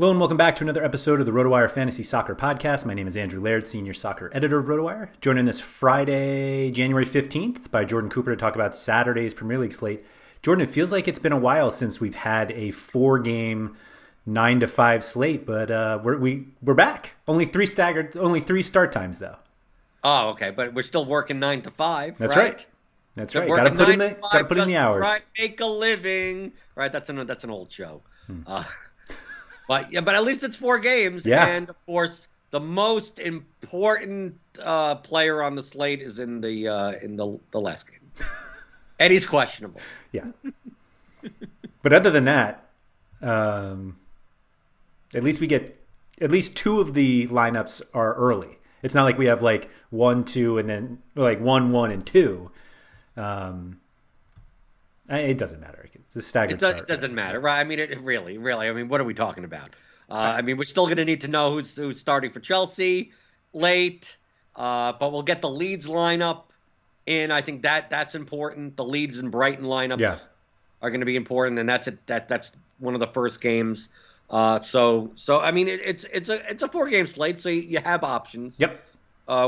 Hello and welcome back to another episode of the RotoWire Fantasy Soccer Podcast. My name is Andrew Laird, Senior Soccer Editor of RotoWire. Joining us Friday, January 15th by Jordan Cooper to talk about Saturday's Premier League slate. Jordan, it feels like it's been a while since we've had a 4-game 9-5 slate, but we're back. Only three start times though. Oh, okay, but we're still working 9 to 5. That's right. That's so right. Got to put in the hours. Try to make a living. Right. That's an old show. But at least it's 4 games. Yeah. And of course, the most important player on the slate is in the last game. And he's questionable. Yeah. But other than that, at least we get at least 2 of the lineups are early. It's not like we have like 1, 2, and then like 1, 1, and 2. It doesn't matter. It's a staggered start. It doesn't matter, right? I mean, it really. I mean, what are we talking about? I mean, we're still going to need to know who's starting for Chelsea late, but we'll get the Leeds lineup in. I think that's important. The Leeds and Brighton lineups are going to be important, and that's one of the first games. So I mean, it's a 4-game slate, so you have options. Yep.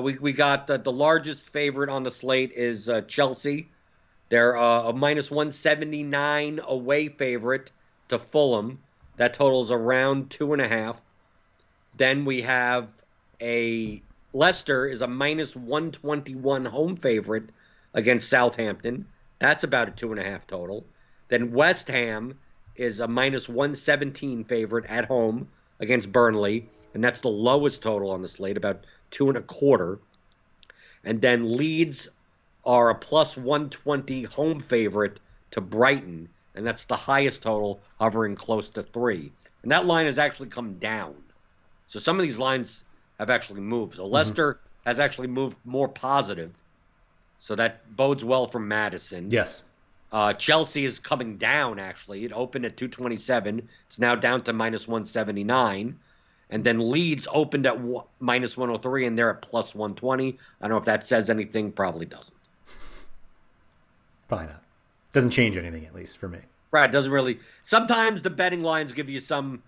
We got the largest favorite on the slate is Chelsea. They're a minus 179 away favorite to Fulham. That totals around 2.5. Then we have Leicester is a minus 121 home favorite against Southampton. That's about a 2.5 total. Then West Ham is a minus 117 favorite at home against Burnley, and that's the lowest total on the slate, about 2.25. And then Leeds are a plus 120 home favorite to Brighton, and that's the highest total, hovering close to 3. And that line has actually come down. So some of these lines have actually moved. So Leicester has actually moved more positive, so that bodes well for Madison. Yes. Chelsea is coming down, actually. It opened at 227. It's now down to minus 179. And then Leeds opened at minus 103, and they're at plus 120. I don't know if that says anything. Probably doesn't. Probably not. Doesn't change anything, at least for me. Right. It doesn't really. Sometimes the betting lines give you some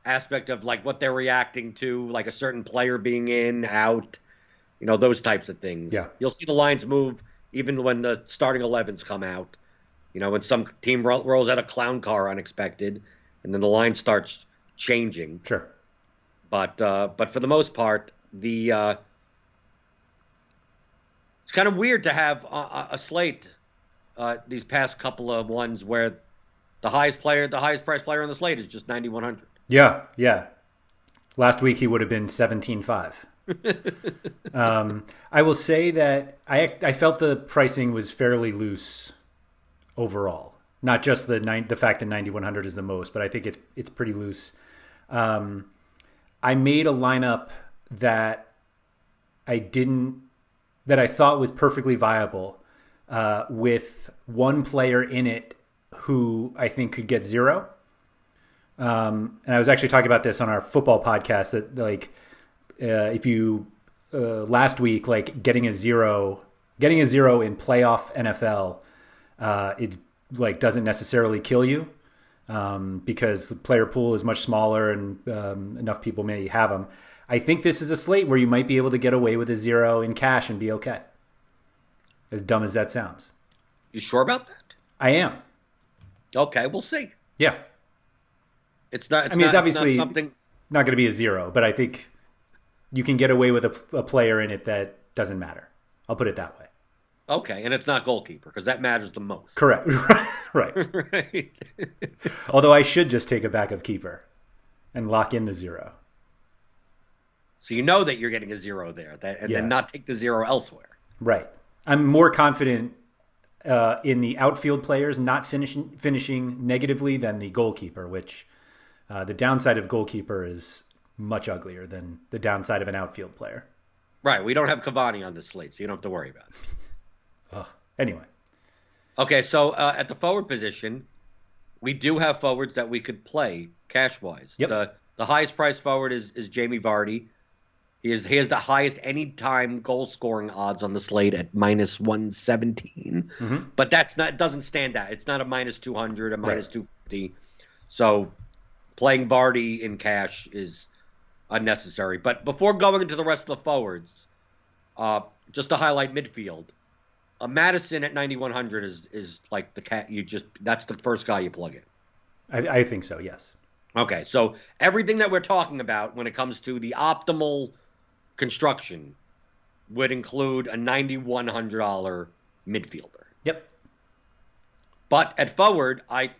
aspect of like what they're reacting to, like a certain player being in, out, those types of things. Yeah. You'll see the lines move even when the starting 11s come out. When some team rolls out a clown car unexpected, and then the line starts changing. Sure. But for the most part, it's kind of weird to have a slate these past couple of ones where the highest price player on the slate is just 9,100. Yeah. Last week he would have been 17.5. I will say that I felt the pricing was fairly loose overall. Not just the fact that 9,100 is the most, but I think it's pretty loose. I made a lineup that I thought was perfectly viable with one player in it who I think could get 0. And I was actually talking about this on our football podcast that if you last week, like getting a zero in playoff NFL, it doesn't necessarily kill you. Because the player pool is much smaller and enough people may have them. I think this is a slate where you might be able to get away with a 0 in cash and be okay. As dumb as that sounds. You sure about that? I am. Okay, we'll see. Yeah. It's obviously not something not going to be a 0, but I think you can get away with a player in it that doesn't matter. I'll put it that way. Okay, and it's not goalkeeper because that matters the most. Correct. Right. Right. Although I should just take a backup keeper and lock in the 0. So you know that you're getting a 0 there, then not take the 0 elsewhere. Right. I'm more confident in the outfield players not finishing negatively than the goalkeeper, which the downside of goalkeeper is much uglier than the downside of an outfield player. Right. We don't have Cavani on this slate, so you don't have to worry about it. Anyway. Okay, so at the forward position, we do have forwards that we could play cash-wise. Yep. The highest price forward is Jamie Vardy. He has the highest anytime goal-scoring odds on the slate at minus 117. But it doesn't stand out. It's not a minus 200, a minus 250. So playing Vardy in cash is unnecessary. But before going into the rest of the forwards, just to highlight midfield, Madison at 9,100 is like the cat. That's the first guy you plug in. I think so. Yes. Okay, so everything that we're talking about when it comes to the optimal construction would include a $9,100 midfielder. Yep. But at forward, I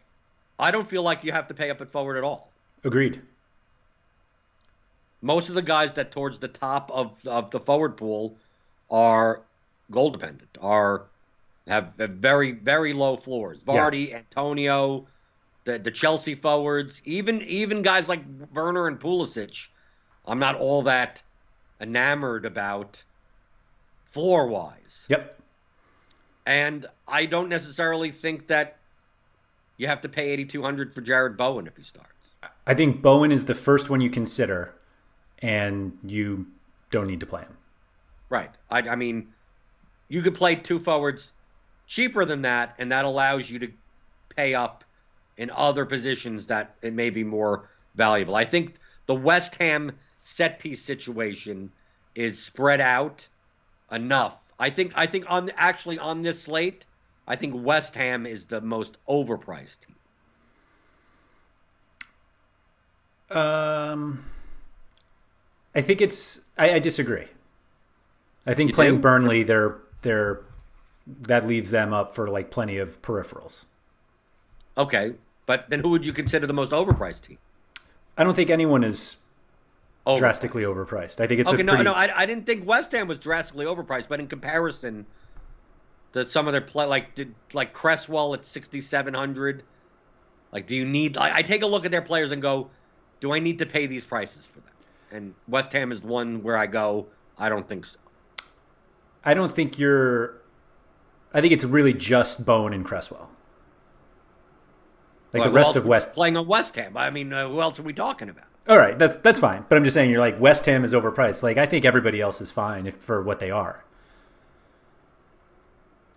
don't feel like you have to pay up at forward at all. Agreed. Most of the guys that towards the top of the forward pool are goal dependent, have very, very low floors. Vardy, Antonio, the Chelsea forwards, even guys like Werner and Pulisic, I'm not all that enamored about floor-wise. Yep. And I don't necessarily think that you have to pay 8,200 for Jared Bowen if he starts. I think Bowen is the first one you consider, and you don't need to play him. Right. I mean, you could play two forwards cheaper than that, and that allows you to pay up in other positions that it may be more valuable. I think the West Ham set piece situation is spread out enough. I think on this slate, I think West Ham is the most overpriced team. I think I disagree. I think playing Burnley, that leaves them up for like plenty of peripherals. Okay, but then who would you consider the most overpriced team? I don't think anyone is drastically overpriced. I think it's I didn't think West Ham was drastically overpriced, but in comparison to some of their play, like Cresswell at 6,700, like do you need? I take a look at their players and go, do I need to pay these prices for them? And West Ham is one where I go, I don't think so. I think it's really just Bowen and Cresswell. Like the rest of playing on West Ham. I mean, who else are we talking about? All right, that's fine. But I'm just saying, you're like West Ham is overpriced. Like I think everybody else is fine for what they are.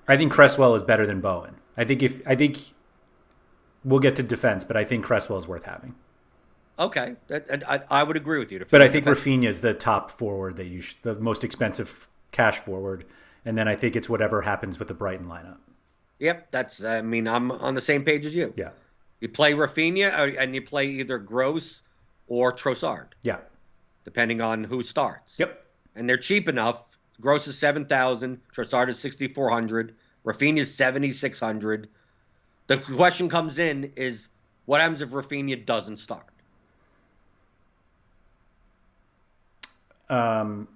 I think Cresswell is better than Bowen. I think we'll get to defense, but I think Cresswell is worth having. Okay, I would agree with you. But I think Rafinha is the top forward the most expensive cash forward, and then I think it's whatever happens with the Brighton lineup. Yep, I'm on the same page as you. Yeah. You play Rafinha, and you play either Gross or Trossard. Yeah. Depending on who starts. Yep. And they're cheap enough. Gross is 7,000. Trossard is 6,400. Rafinha is 7,600. The question comes in is, what happens if Rafinha doesn't start? I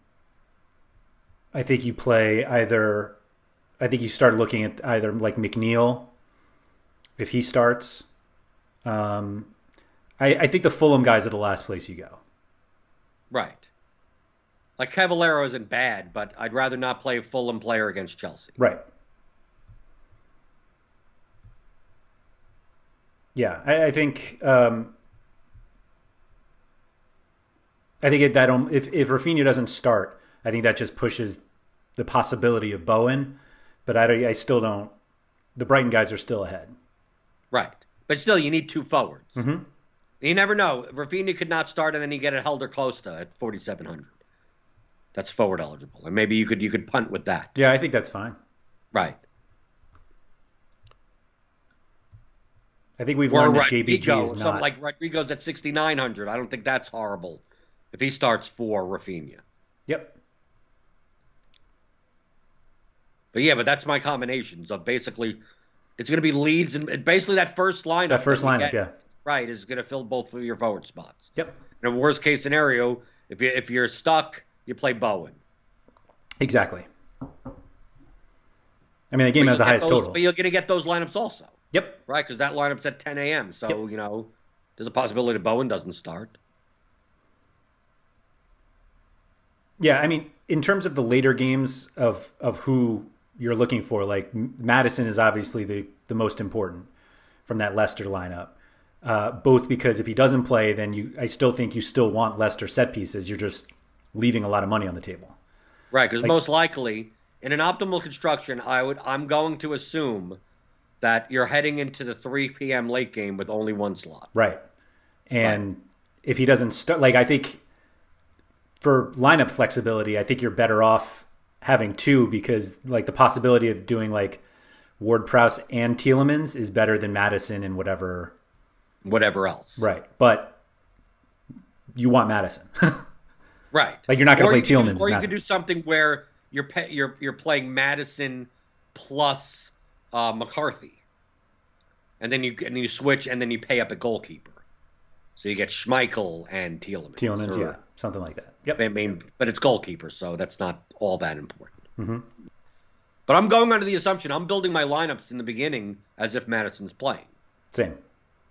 think you play either. I think you start looking at either like McNeil, if he starts. I think the Fulham guys are the last place you go. Right. Like Cavallero isn't bad, but I'd rather not play a Fulham player against Chelsea. Right. Yeah, I think. If Rafinha doesn't start, I think that just pushes the possibility of Bowen. But I still don't. The Brighton guys are still ahead. Right. But still, you need two forwards. Mm-hmm. You never know. Rafinha could not start, and then you get a Helder Costa at 4,700. That's forward eligible. And maybe you could punt with that. Yeah, I think that's fine. Right. I think we've learned that JBG is not. Something like Rodrigo's at 6,900. I don't think that's horrible if he starts for Rafinha. Yep. But that's my combinations of basically it's going to be Leeds and basically that first lineup. That first lineup, yeah. Right, is going to fill both of your forward spots. Yep. In a worst case scenario, if you're stuck, you play Bowen. Exactly. I mean, the game has the highest total. But you're going to get those lineups also. Yep. Right, because that lineup's at 10 a.m. So, there's a possibility that Bowen doesn't start. Yeah, I mean, in terms of the later games of who you're looking for, like Madison is obviously the most important from that Leicester lineup. Both because if he doesn't play, then I still think you still want Leicester set pieces. You're just leaving a lot of money on the table. Right, because most likely in an optimal construction, I'm going to assume that you're heading into the 3 p.m. late game with only one slot. Right. And if he doesn't start, like, I think for lineup flexibility, I think you're better off having two, because like the possibility of doing like Ward-Prowse and Tielemans is better than Madison and whatever else. Right. But you want Madison. Right. Like, you're not going to play Tielemans. Or you could do something where you're playing Madison plus McCarthy. And then you switch, and then you pay up a goalkeeper. So you get Schmeichel and Tielemans. Tielemans, yeah. Something like that. Yep. I mean, but it's goalkeeper, so that's not all that important. Mm-hmm. But I'm going under the assumption I'm building my lineups in the beginning as if Madison's playing. Same.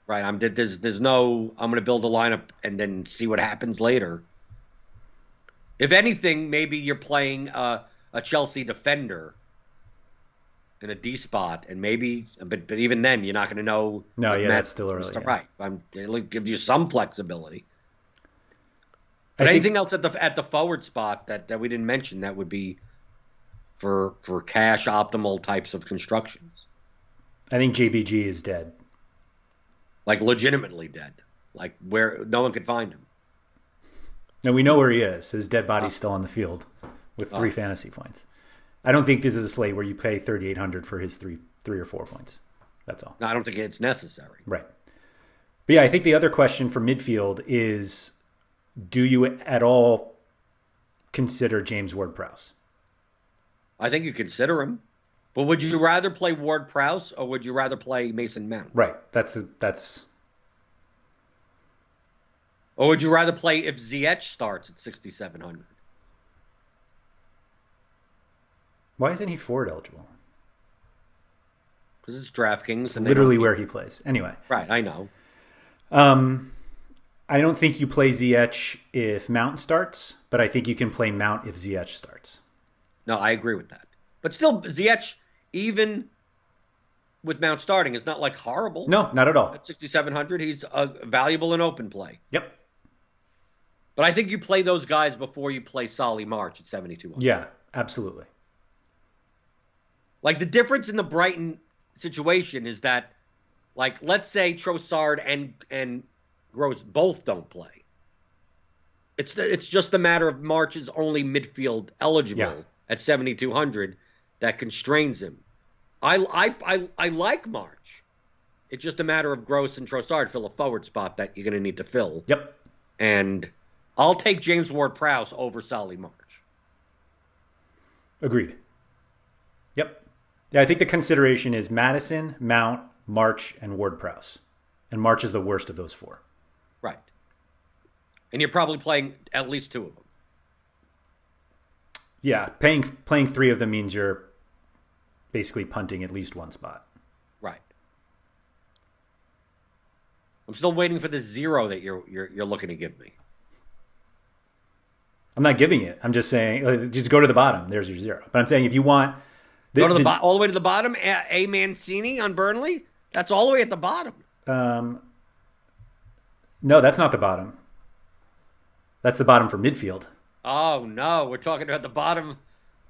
Right. There's no I'm going to build a lineup and then see what happens later. If anything, maybe you're playing a Chelsea defender in a D spot, and maybe, but even then, you're not going to know. No, yeah, that's still early. Yeah. Right. It gives you some flexibility. But anything else at the forward spot that we didn't mention that would be for cash optimal types of constructions? I think JBG is dead. Like, legitimately dead. Like, where no one could find him. No, we know where he is. His dead body's still on the field with 3 fantasy points. I don't think this is a slate where you pay $3,800 for his three or 4 points. That's all. No, I don't think it's necessary. Right. But yeah, I think the other question for midfield is, do you at all consider James Ward-Prowse? I think you consider him. But would you rather play Ward-Prowse or would you rather play Mason Mount? Right. Or would you rather play if Ziyech starts at 6,700? Why isn't he forward eligible? Because it's DraftKings. It's literally where he plays. Anyway. Right, I know. I don't think you play Ziyech if Mount starts, but I think you can play Mount if Ziyech starts. No, I agree with that. But still, Ziyech, even with Mount starting, is not like horrible. No, not at all. At 6,700, he's valuable in open play. Yep. But I think you play those guys before you play Solly March at 7,200. Yeah, absolutely. Like, the difference in the Brighton situation is that, like, let's say Trossard and Gross both don't play. It's just a matter of March is only midfield eligible at 7,200 that constrains him. I like March. It's just a matter of Gross and Trossard fill a forward spot that you're going to need to fill. Yep. And I'll take James Ward-Prowse over Solly March. Agreed. Yep. Yeah, I think the consideration is Madison, Mount, March, and Ward-Prowse. And March is the worst of those 4. Right. And you're probably playing at least 2 of them. Yeah, playing 3 of them means you're basically punting at least 1 spot. Right. I'm still waiting for the 0 that you're looking to give me. I'm not giving it. I'm just saying, just go to the bottom. There's your 0. But I'm saying if you want... Go to all the way to the bottom. A Mancini on Burnley? That's all the way at the bottom. No, that's not the bottom. That's the bottom for midfield. Oh, no. We're talking about the bottom,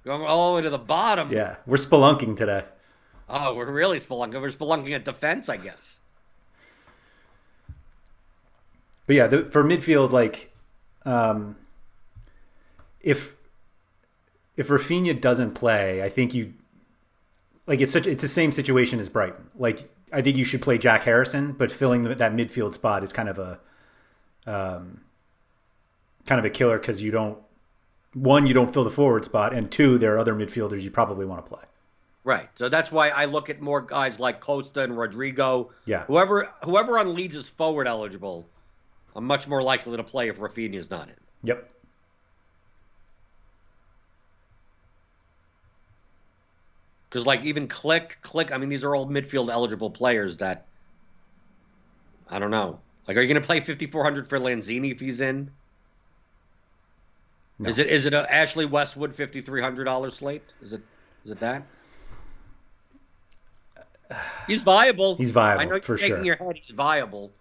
going all the way to the bottom. Yeah, we're spelunking today. Oh, we're really spelunking. We're spelunking at defense, I guess. But yeah, for midfield, like, if Rafinha doesn't play, I think you... Like, it's the same situation as Brighton. Like, I think you should play Jack Harrison, but filling that midfield spot is kind of a killer, because you don't fill the forward spot, and 2, there are other midfielders you probably want to play. Right. So that's why I look at more guys like Costa and Rodrigo. Yeah. Whoever on Leeds is forward eligible, I'm much more likely to play if Rafinha's not in. Yep. Because, like, even Click, I mean, these are all midfield eligible players that, I don't know. Like, are you going to play 5,400 for Lanzini if he's in? No. Is it a Ashley Westwood $5,300 slate? Is it that? He's viable. He's viable, I know you're for shaking sure. your head. He's viable.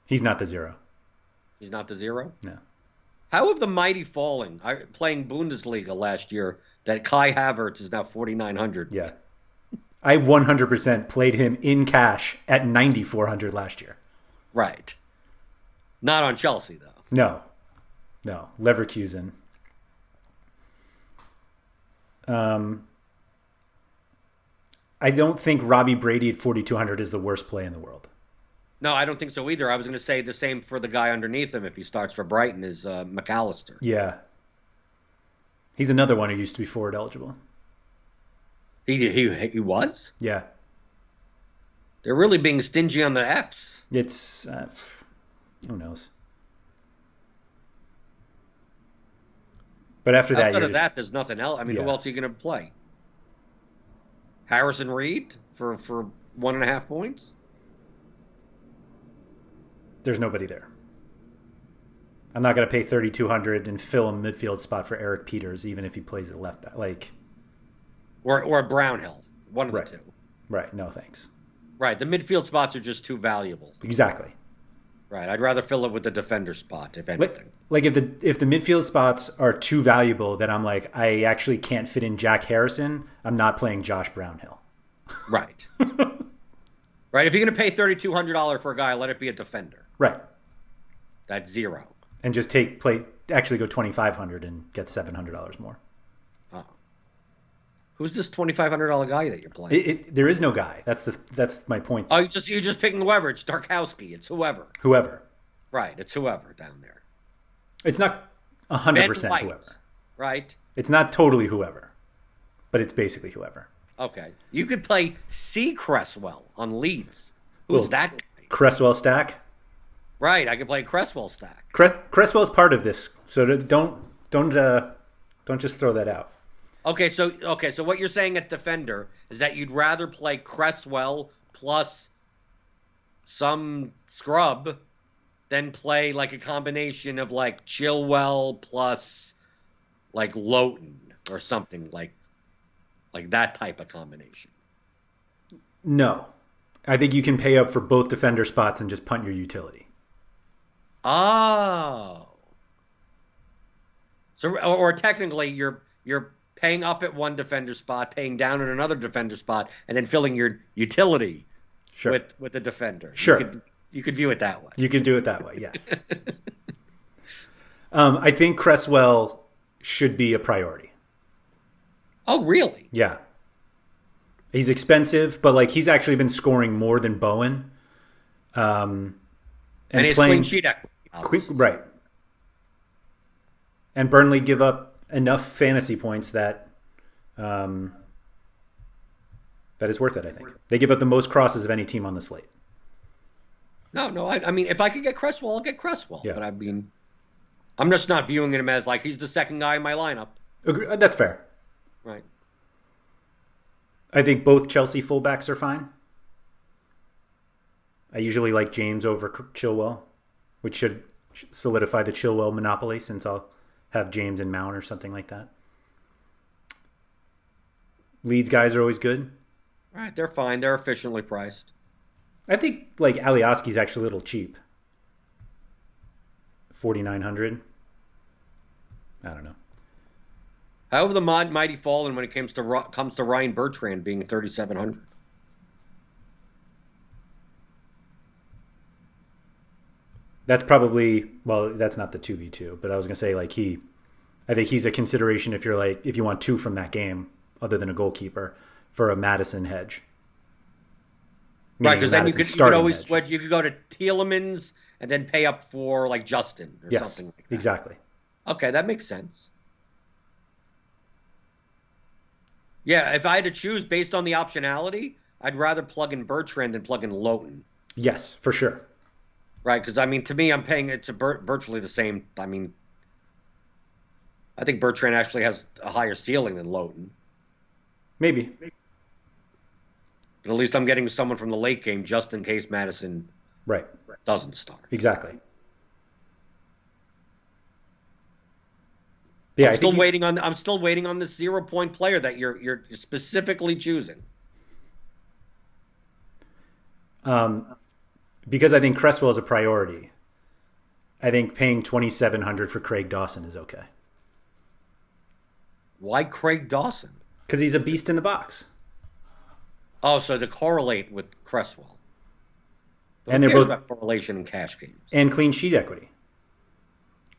He's not the 0. He's not the 0? No. How have the mighty fallen? Playing Bundesliga last year, that Kai Havertz is now 4,900. Yeah. I 100% played him in cash at 9,400 last year. Right. Not on Chelsea, though. No. Leverkusen. I don't think Robbie Brady at 4,200 is the worst play in the world. No, I don't think so either. I was going to say the same for the guy underneath him if he starts for Brighton is McAllister. Yeah. He's another one who used to be forward eligible. He was? Yeah. They're really being stingy on the Fs. It's, who knows? But after that, outside of that, there's nothing else. I mean, who else are you going to play? Harrison Reed for 1.5 points? There's nobody there. I'm not going to pay 3,200 and fill a midfield spot for Eric Peters, even if he plays at left back. Or Brownhill. One of the two. Right. No, thanks. Right. The midfield spots are just too valuable. Exactly. Right. I'd rather fill it with the defender spot, if anything. If the midfield spots are too valuable, then I'm like, I actually can't fit in Jack Harrison. I'm not playing Josh Brownhill. Right. Right. If you're going to pay $3,200 for a guy, let it be a defender. Right. That's zero. And just actually go 2,500 and get $700 more. Oh. Who's this $2,500 guy that you're playing? There is no guy. That's my point. Oh, you're just picking whoever. It's Tarkowski. It's whoever. Whoever. Right. It's whoever down there. It's not 100% whoever. Right. It's not totally whoever, but it's basically whoever. Okay. You could play C. Cresswell on Leeds. Who's that guy? Cresswell stack? Right. I could play Cresswell stack. Cresswell's part of this, so don't just throw that out. Okay, so what you're saying at defender is that you'd rather play Cresswell plus some scrub than play like a combination of like Chilwell plus like Lowton or something like that type of combination. No. I think you can pay up for both defender spots and just punt your utility. Oh. So or technically you're paying up at one defender spot, paying down at another defender spot, and then filling your utility with the defender. Sure. You could view it that way. You could do it that way, yes. I think Cresswell should be a priority. Oh, really? Yeah. He's expensive, but he's actually been scoring more than Bowen. And he's clean sheet equity. Right. And Burnley give up enough fantasy points that that is worth it, I think. They give up the most crosses of any team on the slate. No. I mean, if I could get Cresswell, I'll get Cresswell. Yeah. But I mean, I'm just not viewing him as like he's the second guy in my lineup. That's fair. Right. I think both Chelsea fullbacks are fine. I usually like James over Chilwell, which should solidify the Chilwell monopoly since I'll have James and Mount or something like that. Leeds guys are always good. Right, they're fine. They're efficiently priced. I think Alioski's actually a little cheap. 4,900. I don't know. However, the mighty fallen when it comes to Ryan Bertrand being 3,700. That's probably that's not the 2v2, but I was gonna say I think he's a consideration if you want two from that game other than a goalkeeper for a Madison hedge. Right, because then you could always switch. You could go to Tielemans and then pay up for like Justin or something like that. Exactly. Okay, that makes sense. Yeah, if I had to choose based on the optionality, I'd rather plug in Bertrand than plug in Lowton. Yes, for sure. Right, because, I mean, to me, I'm paying it to virtually the same. I mean, I think Bertrand actually has a higher ceiling than Lowton. Maybe. But at least I'm getting someone from the late game just in case Madison doesn't start. Exactly. Yeah, I'm still waiting on the 0-point player that you're specifically choosing. Because I think Cresswell is a priority. I think paying 2,700 for Craig Dawson is okay. Why Craig Dawson? Because he's a beast in the box. Oh, so to correlate with Cresswell. And they're both about correlation in cash games and clean sheet equity.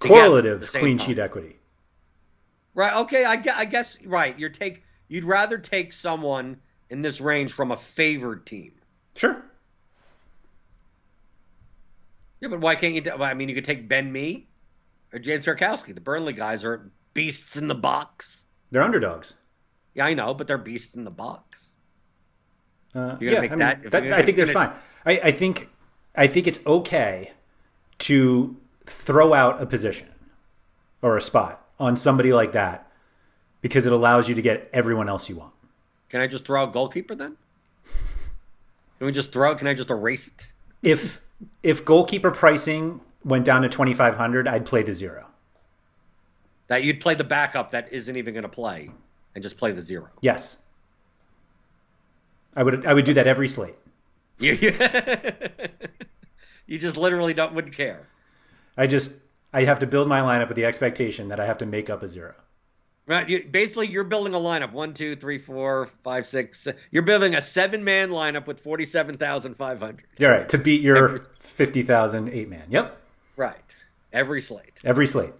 together Correlative clean sheet equity. Right. Okay. I guess right. You'd rather take someone in this range from a favored team. Sure. Yeah, but why can't you? I mean, you could take Ben Mee or James Tarkowski. The Burnley guys are beasts in the box. They're underdogs. Yeah, I know, but they're beasts in the box. I think that's fine. I think it's okay to throw out a position or a spot on somebody like that because it allows you to get everyone else you want. Can I just throw out goalkeeper then? Can I just erase it? If goalkeeper pricing went down to 2,500, I'd play the 0. That you'd play the backup that isn't even going to play and just play the 0. Yes. I would do that every slate. You just literally wouldn't care. I have to build my lineup with the expectation that I have to make up a 0. Right. Basically, you're building a lineup 1, 2, 3, 4, 5, 6. You're building a 7-man lineup with 47,500. You're right. To beat your 50,000 8-man. Yep. Right. Every slate. Every slate.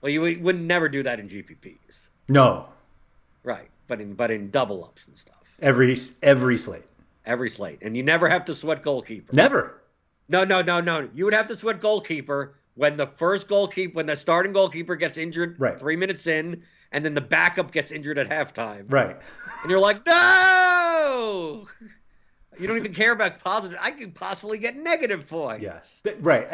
Well, you would never do that in GPPs. No. Right. But in double ups and stuff. Every slate. Every slate. And you never have to sweat goalkeeper. Never. No. You would have to sweat goalkeeper when the starting goalkeeper gets injured 3 minutes in, and then the backup gets injured at halftime. Right. And you're like, no! You don't even care about positive. I could possibly get negative points. Yes. Right.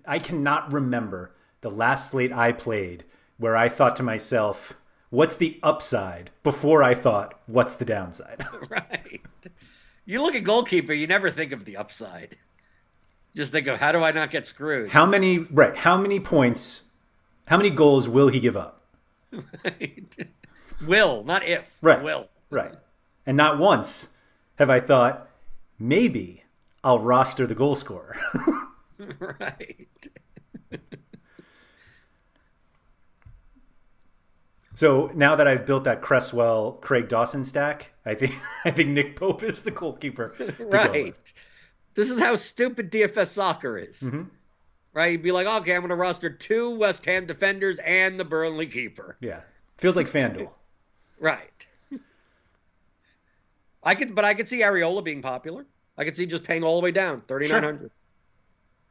I cannot remember the last slate I played where I thought to myself, what's the upside before I thought, what's the downside? Right. You look at goalkeeper, you never think of the upside. Just think of, how do I not get screwed? How many points, how many goals will he give up? Right. Will, not if. Right. Will. Right. And not once have I thought, maybe I'll roster the goal scorer. Right. So now that I've built that Cresswell, Craig Dawson stack, I think Nick Pope is the goalkeeper. Right. This is how stupid DFS soccer is. Mm-hmm. Right? You'd be like, okay, I'm going to roster 2 West Ham defenders and the Burnley keeper. Yeah. Feels like FanDuel. Right. I could see Areola being popular. I could see just paying all the way down, 3,900.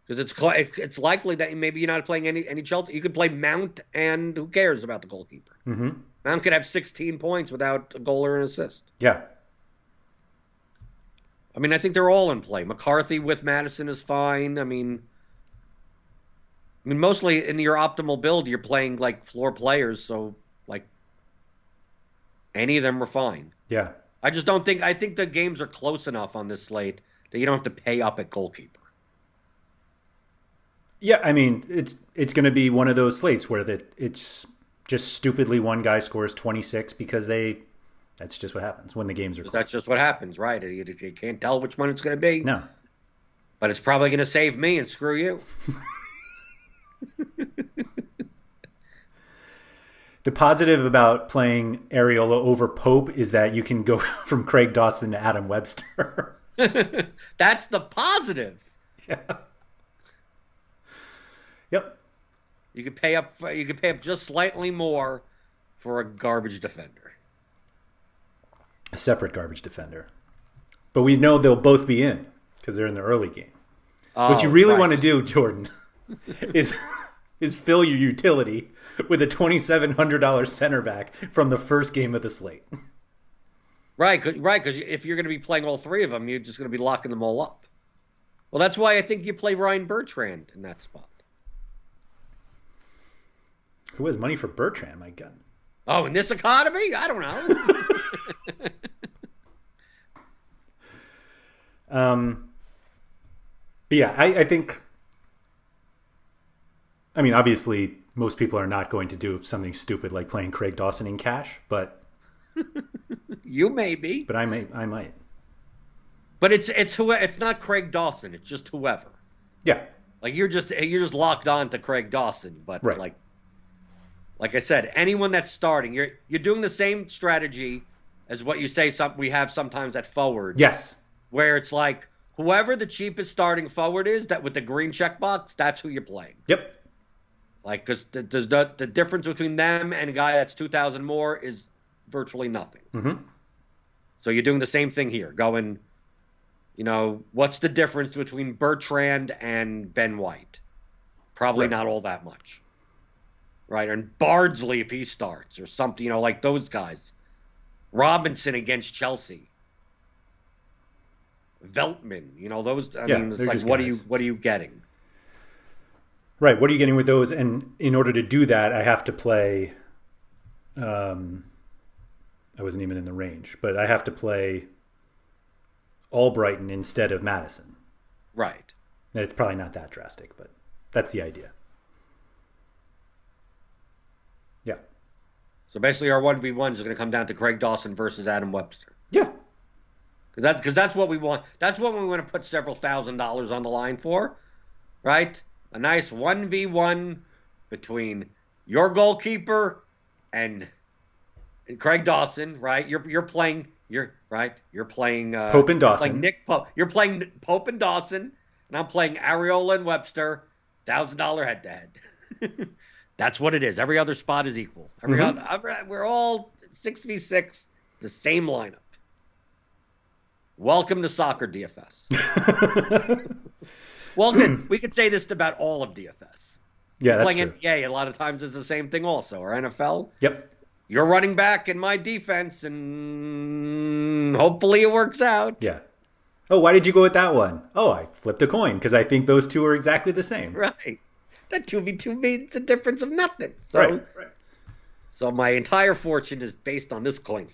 Because it's likely that maybe you're not playing any Chelsea. You could play Mount, and who cares about the goalkeeper? Mm-hmm. Mount could have 16 points without a goal or an assist. Yeah. I mean, I think they're all in play. McCarthy with Madison is fine. I mean, mostly in your optimal build, you're playing like floor players, so like any of them are fine. Yeah. I think the games are close enough on this slate that you don't have to pay up at goalkeeper. Yeah, I mean, it's going to be one of those slates where it's just stupidly one guy scores 26 because that's just what happens when the games are close. That's just what happens, right? You can't tell which one it's going to be. No. But it's probably going to save me and screw you. The positive about playing Areola over Pope is that you can go from Craig Dawson to Adam Webster. That's the positive. Yeah. Yep. You could pay up just slightly more for a garbage defender. A separate garbage defender. But we know they'll both be in because they're in the early game. What you really want to do, Jordan, is fill your utility with a $2,700 center back from the first game of the slate. Right, because if you're going to be playing all 3 of them, you're just going to be locking them all up. Well, that's why I think you play Ryan Bertrand in that spot. Who has money for Bertrand, my God? Oh, in this economy? I don't know. But yeah, I think, I mean, obviously most people are not going to do something stupid like playing Craig Dawson in cash, but you may be. But I might. But it's not Craig Dawson, it's just whoever. Yeah. Like you're just locked on to Craig Dawson, but like I said, anyone that's starting, you're doing the same strategy as what you say we have sometimes at forward. Yes. Where it's like whoever the cheapest starting forward is, that with the green checkbox, that's who you're playing. Yep. Like, because the difference between them and a guy that's 2,000 more is virtually nothing. Mm-hmm. So you're doing the same thing here, going, what's the difference between Bertrand and Ben White? Probably not all that much. Right? And Bardsley, if he starts, or something, like those guys. Robinson against Chelsea. Veltman, those. I mean, it's like, what are you getting? Right. What are you getting with those? And in order to do that, I have to play. I wasn't even in the range, but I have to play Albrighton instead of Madison. Right. It's probably not that drastic, but that's the idea. Yeah. So basically, our 1v1s are going to come down to Craig Dawson versus Adam Webster. Yeah. Because that's what we want. That's what we want to put several $1,000s on the line for, right? A nice 1v1 between your goalkeeper and Craig Dawson, right? You're playing Pope and Dawson. Playing Nick Pope. You're playing Pope and Dawson, and I'm playing Areola and Webster. $1,000 head-to-head. That's what it is. Every other spot is equal. We're all 6v6, the same lineup. Welcome to soccer DFS. Well, we could say this about all of DFS. Yeah, that's playing true. NBA, a lot of times it's the same thing also, or NFL. Yep. You're running back in my defense, and hopefully it works out. Yeah. Oh, why did you go with that one? Oh, I flipped a coin because I think those two are exactly the same. Right. That 2v2 means a difference of nothing. So, right. So my entire fortune is based on this coin.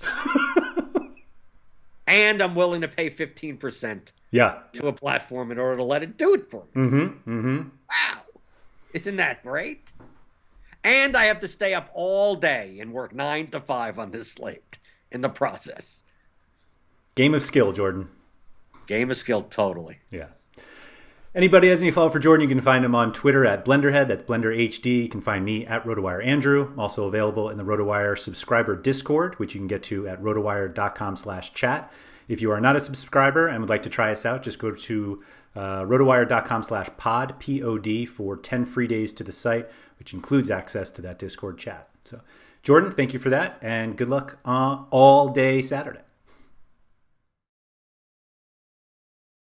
And I'm willing to pay 15% to a platform in order to let it do it for me. Mm-hmm. Mm-hmm. Wow. Isn't that great? And I have to stay up all day and work 9 to 5 on this slate in the process. Game of skill, Jordan. Game of skill, totally. Yeah. Anybody has any follow for Jordan, you can find him on Twitter at BlenderHead. That's BlenderHD. You can find me at RotoWire Andrew. Also available in the RotoWire subscriber Discord, which you can get to at rotowire.com/chat. If you are not a subscriber and would like to try us out, just go to rotowire.com/pod, P-O-D, for 10 free days to the site, which includes access to that Discord chat. So, Jordan, thank you for that, and good luck all day Saturday.